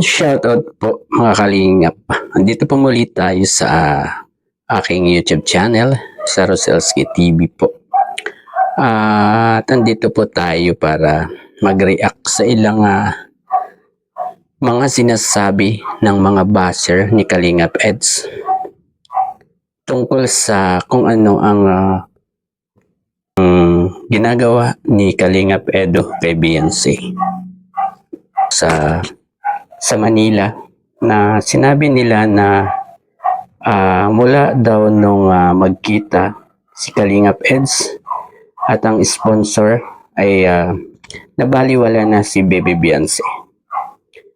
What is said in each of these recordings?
Shoutout po mga kalingap. Andito po muli tayo sa aking YouTube channel, sa Roselski TV po. At andito po tayo para mag-react sa ilang mga sinasabi ng mga basher ni Kalingap Eds tungkol sa kung ano ang ginagawa ni Kalingap Edo kay Beyonce sa Manila, na sinabi nila na mula daw nung magkita si Kalingap Eds at ang sponsor ay nabaliwala na si Baby Beyonce.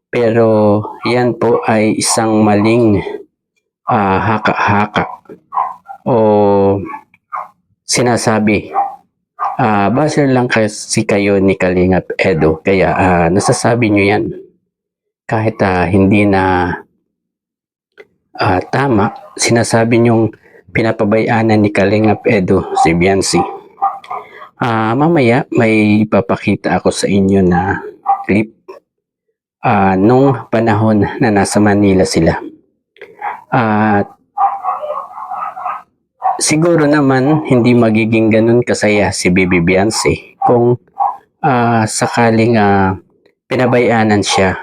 Pero yan po ay isang maling haka-haka o sinasabi. Baser lang kasi kayo ni Kalingap Edo, kaya nasasabi nyo yan kahit hindi na tama. Sinasabi nyong pinapabayaanan ni Kalingap Edo si Beyonce. Mamaya may ipapakita ako sa inyo na clip nung panahon na nasa Manila sila. At siguro naman hindi magiging ganun kasaya si Baby Beyonce kung sakaling pinabayaanan siya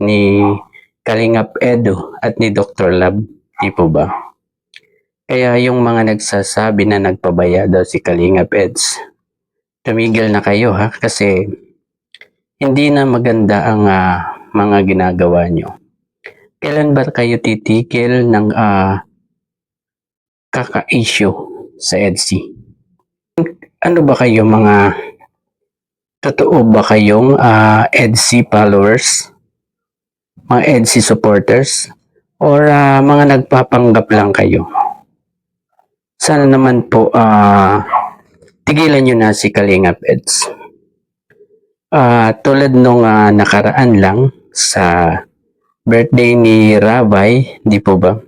ni Kalingap Edo at ni Dr. Love, di po ba? Kaya yung mga nagsasabi na nagpabaya daw si Kalingap Eds, tumigil na kayo ha, kasi hindi na maganda ang mga ginagawa nyo. Kailan ba kayo titigil ng kaka-issue sa EDSI? Ano ba kayo, mga totoo ba kayong EDSI followers? Mga EDSI supporters? Or mga nagpapanggap lang kayo? Sana naman po tigilan nyo na si Kalingap Eds. Tulad nung nakaraan lang sa birthday ni Rabay, di po ba?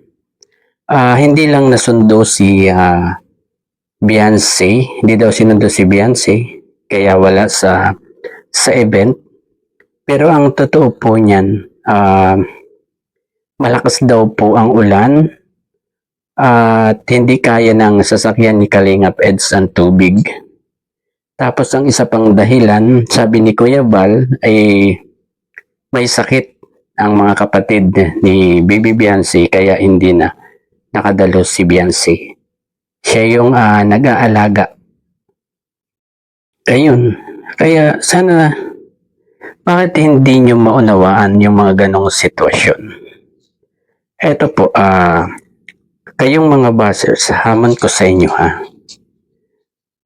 Hindi lang nasundo si Beyonce, hindi daw sinundo si Beyonce, kaya wala sa event. Pero ang totoo po niyan, malakas daw po ang ulan at hindi kaya ng sasakyan ni Kalingap Eds ang tubig. Tapos ang isa pang dahilan, sabi ni Kuya Val, ay may sakit ang mga kapatid ni Baby Beyonce, kaya hindi na nakadalo si Beyonce. Siya yung nag-aalaga. Ayun. Kaya sana, bakit hindi nyo maunawaan yung mga ganong sitwasyon? Eto po, kayong mga bashers, hamon ko sa inyo ha.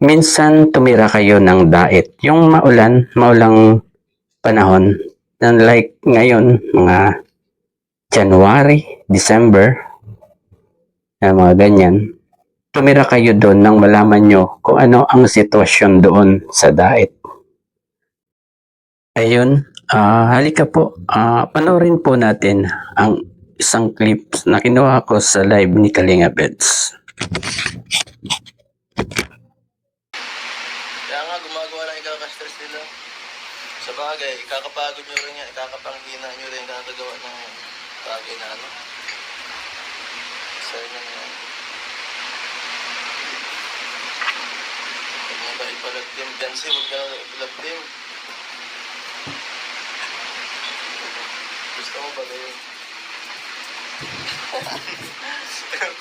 Minsan tumira kayo ng diet, yung maulang panahon, like ngayon, mga January, December, mga ganyan. Tumira kayo doon nang malaman nyo kung ano ang sitwasyon doon sa diet. Ayun, halika po, panoorin po natin ang isang clip na kinuha ko sa live ni Kalingap Eds. Kaya nga gumagawa ng ikakastress nila. Sa bagay, ikakapagod nyo rin yan, ikakapanghina nyo rin, kakagawa ng bagay na ano. Sa inyo na yan. Huwag mo ba ipalagtim? Beyonce, huwag ka ipalagtim. Gusto mo ba kayo?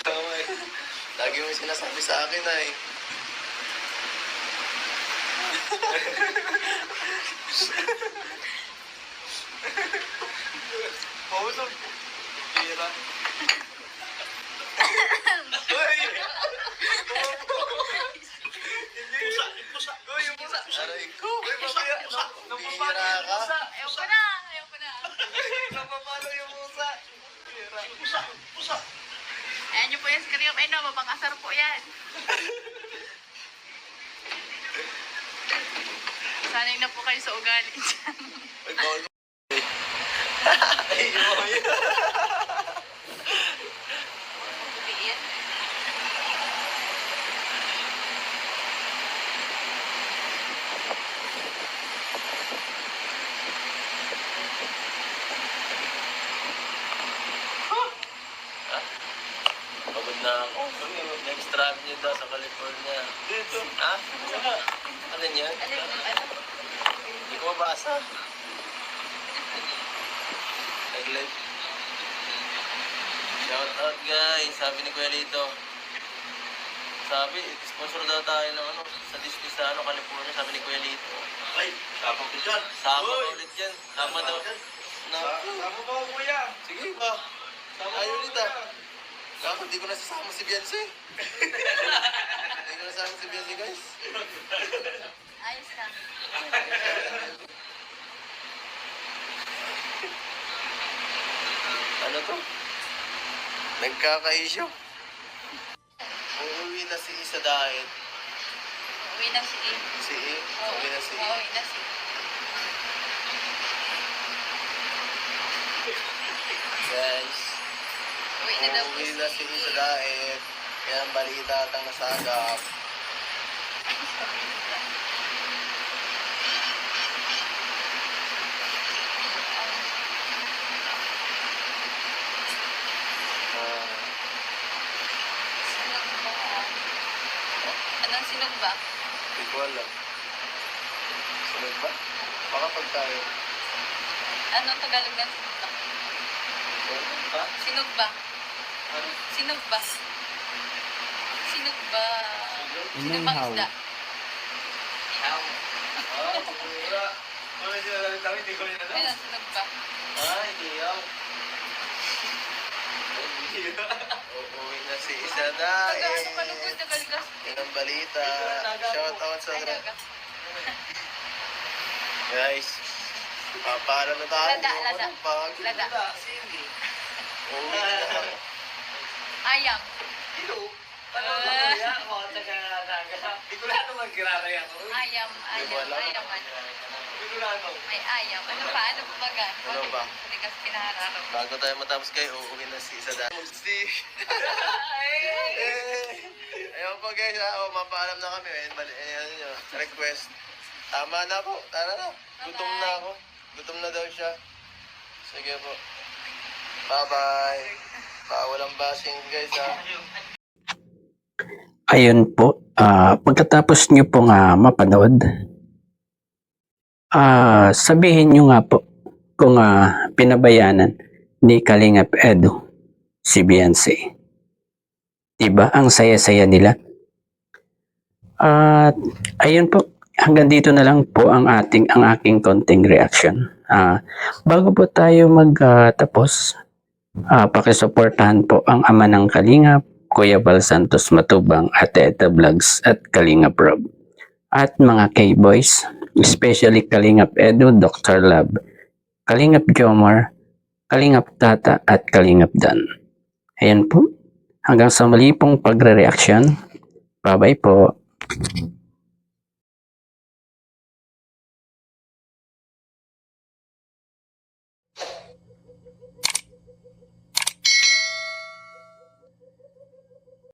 Tama eh. Lagi mo sinasabi sa akin ay Mausap. Pira. Uy! Pusa! Uy, yung pusa! Aray ko! Uy, mamaya! Pira ka! Ayaw pa na! Ayaw pa na! Napapalo yung pusa! Pira! Pusa! Pusa! Ayan nyo po yung screen of Eno, mapang-asar po yan. Sanay na po kayo sa ugali dyan. Ay, bawal mo. Ay, yun. ako. Next travel niyo daw sa California. Dito. Ha? Ano yan? Hindi ko mabasa. Nag-live. Shout out guys. Sabi ni Kuya Lito. Sabi, sponsor daw tayo ng ano, sa Disney sa ano, California. Sabi ni Kuya Lito. Ay, sama ko dyan. Sama ka ulit yan. Sama daw. Sama ko, kuya. Sige ba? Ayaw ulit ah. Kako, di ko nasasama si Beyonce. Di ko nasasama si Beyonce guys. Ayos ka. Ano to? Nagkaka-issue. Uuwi na si Isa dahil. Uwi na si E. Si E. Uuwi na si E. Uwi na si Guys. Uwi na daw po Uuwi na si Isa dahil. Kaya ang balita at ang nasagap. Sinog ba? Anong sinog ba? Hindi ko alam. Sunod ba? Baka pag tayo. Anong Tagalog ng sinog ba? Ha? Sinog ba? Ano? Sinog ba? Sinog ba? Sinog bang isda? Ah, pura. Ano yung sinasabi tayo? Hindi ko rin alam. Ayun, sinog ba? Ah, hindi yaw. Uuwi na si Isa dahil. Tagalog ka lugod, Tagalog. Yan ang balita. Shout out sa Tagalog. guys. Para na tayo. Lada. Lada. Uuwi na. Ayam. Ilo. Ah. Hindi ko lang naman kiraraya ko. Ayam. Ayaman. Hindi ko lang naman. May ayam. Ano pa? Ano pa baga? Ano ba? Hindi kasi pinaharap. Bago tayo matapos kayo, uuwi na si Isa dahil. Ayun po guys, mapaalam na kami. Ayan nyo, request. Tama na po, tara na. Gutom na ako. Gutom na daw siya. Sige po. Bye-bye. Bawal ang bashing guys ha. Ayun po, pagkatapos nyo pong mapanood, sabihin nyo nga po kung pinabayanan ni Kalingap Edu si Beyonce. Diba? Ang saya-saya nila. At ayun po, hanggang dito na lang po ang aking konting reaction. Bago po tayo magtapos, pakisuportahan po ang ama ng Kalingap, Kuya Val Santos Matubang, Ate Eta Vlogs at Kalingap Rob. At mga K-Boys, especially Kalingap Edu, Dr. Lab, Kalingap Jomar, Kalingap Tata at Kalingap Dan. Ayan po. Hanggang sa muli pong pagre-reaction. Bye-bye po.